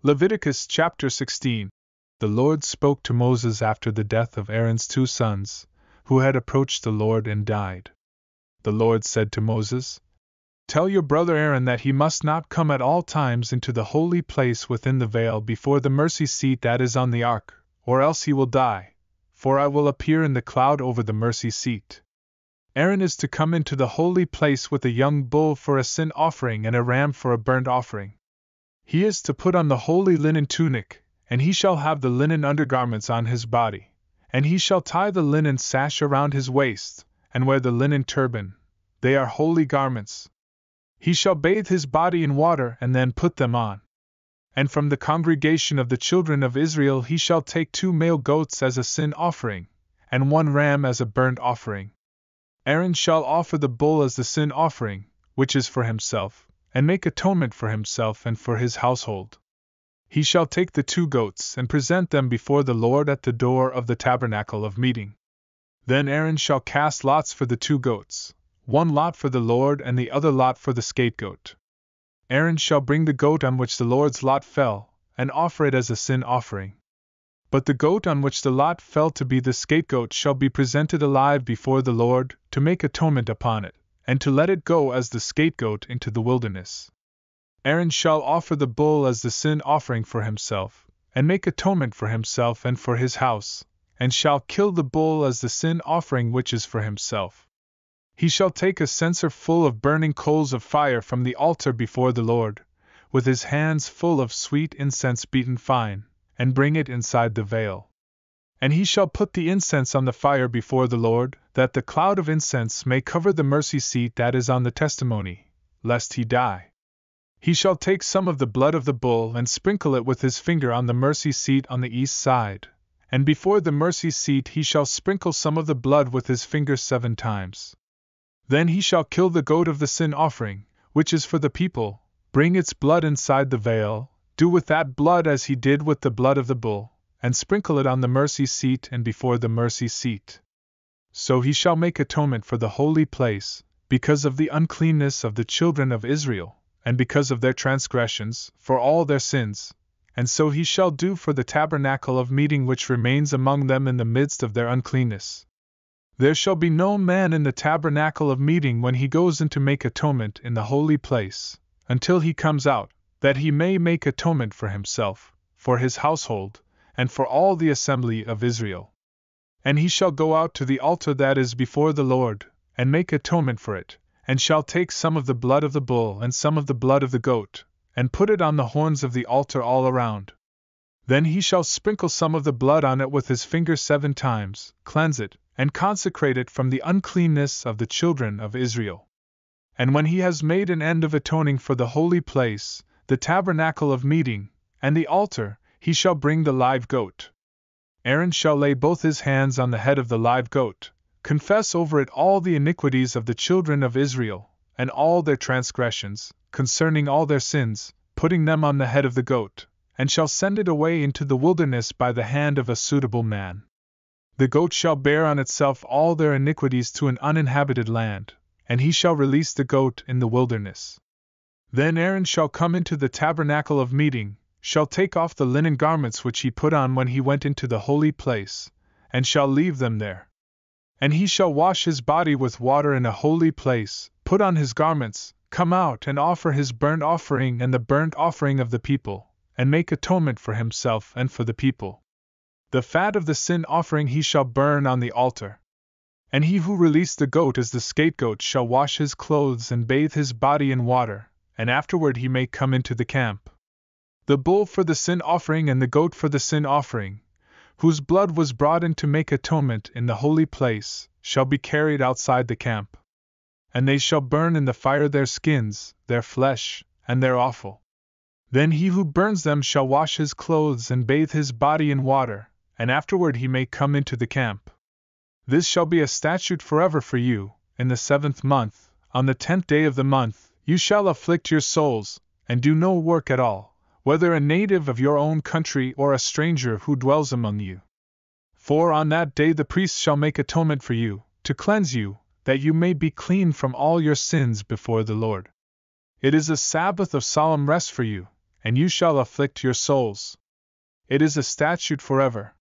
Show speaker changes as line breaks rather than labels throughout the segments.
Leviticus Chapter 16. The Lord spoke to Moses after the death of Aaron's 2 sons, who had approached the Lord and died. The Lord said to Moses, "Tell your brother Aaron that he must not come at all times into the holy place within the veil before the mercy seat that is on the ark, or else he will die, for I will appear in the cloud over the mercy seat. Aaron is to come into the holy place with a young bull for a sin offering and a ram for a burnt offering. He is to put on the holy linen tunic, and he shall have the linen undergarments on his body, and he shall tie the linen sash around his waist, and wear the linen turban. They are holy garments. He shall bathe his body in water and then put them on. And from the congregation of the children of Israel he shall take 2 male goats as a sin offering, and 1 ram as a burnt offering. Aaron shall offer the bull as the sin offering, which is for himself, and make atonement for himself and for his household. He shall take the 2 goats and present them before the Lord at the door of the tabernacle of meeting. Then Aaron shall cast lots for the 2 goats, 1 lot for the Lord and the other lot for the scapegoat. Aaron shall bring the goat on which the Lord's lot fell, and offer it as a sin offering. But the goat on which the lot fell to be the scapegoat shall be presented alive before the Lord, to make atonement upon it, and to let it go as the scapegoat into the wilderness. Aaron shall offer the bull as the sin offering for himself, and make atonement for himself and for his house, and shall kill the bull as the sin offering which is for himself. He shall take a censer full of burning coals of fire from the altar before the Lord, with his hands full of sweet incense beaten fine, and bring it inside the veil. And he shall put the incense on the fire before the Lord, that the cloud of incense may cover the mercy seat that is on the testimony, lest he die. He shall take some of the blood of the bull and sprinkle it with his finger on the mercy seat on the east side, and before the mercy seat he shall sprinkle some of the blood with his finger 7 times. Then he shall kill the goat of the sin offering, which is for the people, bring its blood inside the veil, do with that blood as he did with the blood of the bull, and sprinkle it on the mercy seat and before the mercy seat. So he shall make atonement for the holy place, because of the uncleanness of the children of Israel, and because of their transgressions, for all their sins, and so he shall do for the tabernacle of meeting which remains among them in the midst of their uncleanness. There shall be no man in the tabernacle of meeting when he goes in to make atonement in the holy place, until he comes out, that he may make atonement for himself, for his household, and for all the assembly of Israel. And he shall go out to the altar that is before the Lord, and make atonement for it, and shall take some of the blood of the bull and some of the blood of the goat, and put it on the horns of the altar all around. Then he shall sprinkle some of the blood on it with his finger 7 times, cleanse it, and consecrate it from the uncleanness of the children of Israel. And when he has made an end of atoning for the holy place, the tabernacle of meeting, and the altar, he shall bring the live goat. Aaron shall lay both his hands on the head of the live goat, confess over it all the iniquities of the children of Israel, and all their transgressions, concerning all their sins, putting them on the head of the goat, and shall send it away into the wilderness by the hand of a suitable man. The goat shall bear on itself all their iniquities to an uninhabited land, and he shall release the goat in the wilderness. Then Aaron shall come into the tabernacle of meeting, shall take off the linen garments which he put on when he went into the holy place, and shall leave them there. And he shall wash his body with water in a holy place, put on his garments, come out and offer his burnt offering and the burnt offering of the people, and make atonement for himself and for the people. The fat of the sin offering he shall burn on the altar. And he who released the goat as the scapegoat shall wash his clothes and bathe his body in water, and afterward he may come into the camp. The bull for the sin offering and the goat for the sin offering, whose blood was brought in to make atonement in the holy place, shall be carried outside the camp. And they shall burn in the fire their skins, their flesh, and their offal. Then he who burns them shall wash his clothes and bathe his body in water, and afterward he may come into the camp. This shall be a statute forever for you. In the 7th month, on the 10th day of the month, you shall afflict your souls, and do no work at all, whether a native of your own country or a stranger who dwells among you. For on that day the priest shall make atonement for you, to cleanse you, that you may be clean from all your sins before the Lord. It is a Sabbath of solemn rest for you, and you shall afflict your souls. It is a statute forever.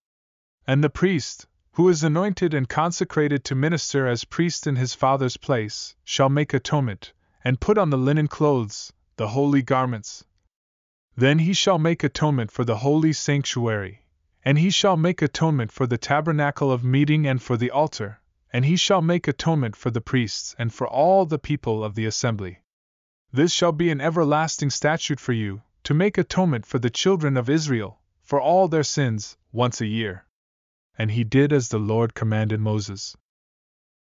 And the priest, who is anointed and consecrated to minister as priest in his father's place, shall make atonement, and put on the linen clothes, the holy garments. Then he shall make atonement for the holy sanctuary, and he shall make atonement for the tabernacle of meeting and for the altar, and he shall make atonement for the priests and for all the people of the assembly. This shall be an everlasting statute for you, to make atonement for the children of Israel, for all their sins, once a year. And he did as the Lord commanded Moses.